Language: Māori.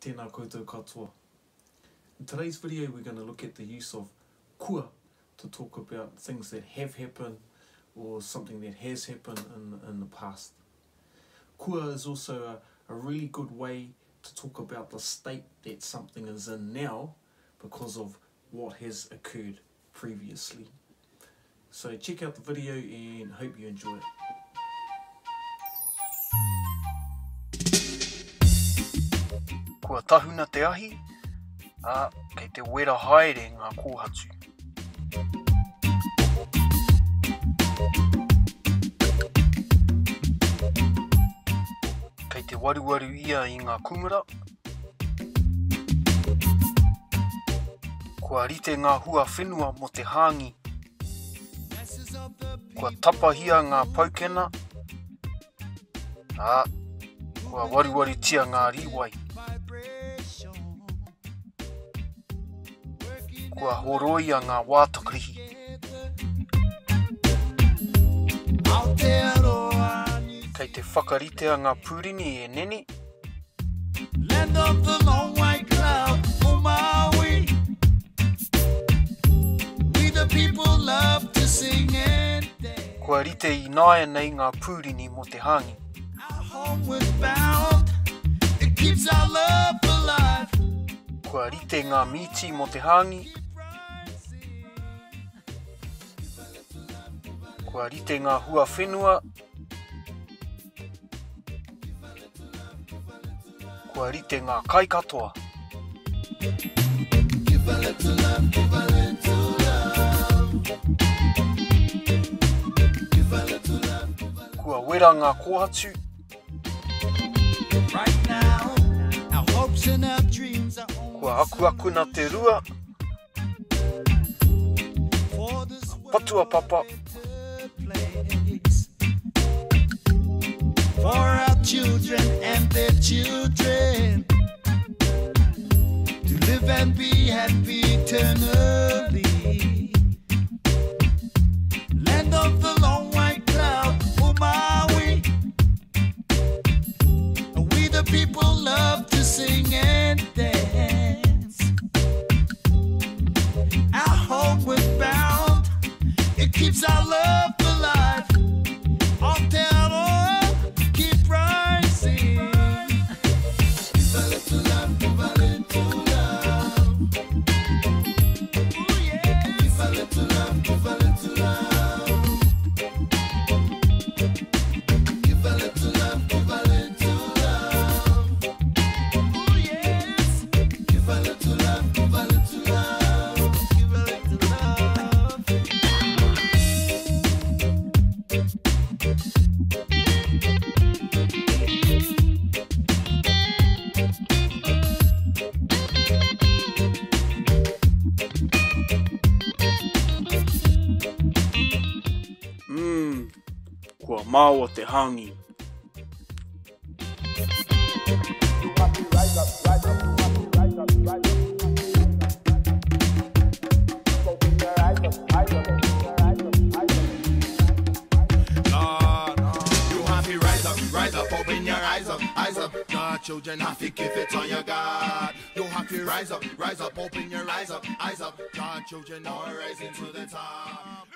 Tēnā koutou katoa. In today's video we're going to look at the use of kua to talk about things that have happened or something that has happened in the past. Kua is also a really good way to talk about the state that something is in now because of what has occurred previously. So check out the video and hope you enjoy it. Kua tahuna te ahi, kei te wera haere ngā kōhatu. Kei te waruwaru ia I ngā kumura. Kua rite ngā hua whenua mo te hāngi. Kua tapahia ngā paukena. Kua waruwaru tia ngā riwai. Kua horoia ngā wātakrihi. Kei te whakaritea ngā pūrini e nene. Land of the long white cloud, oh Maui. We the people love to sing and dance. Kua rite I naia nei ngā pūrini mo te hāngi. Our homeward bound, it keeps our love alive. Kua rite ngā miti mo te hāngi. Kua rite ngā hua whenua. Kua rite ngā kai katoa. Kua wera ngā kōhatu. Kua aku na te rua. Patua papa. For our children and their children to live and be happy eternally. Land of the long white cloud, oh Maui. We the people love to sing and dance. Our homeward bound, it keeps our love alive. Kua māua te hāngi. Children have to give it on your God. You have to rise up, open your eyes up. God, children are rising to the top.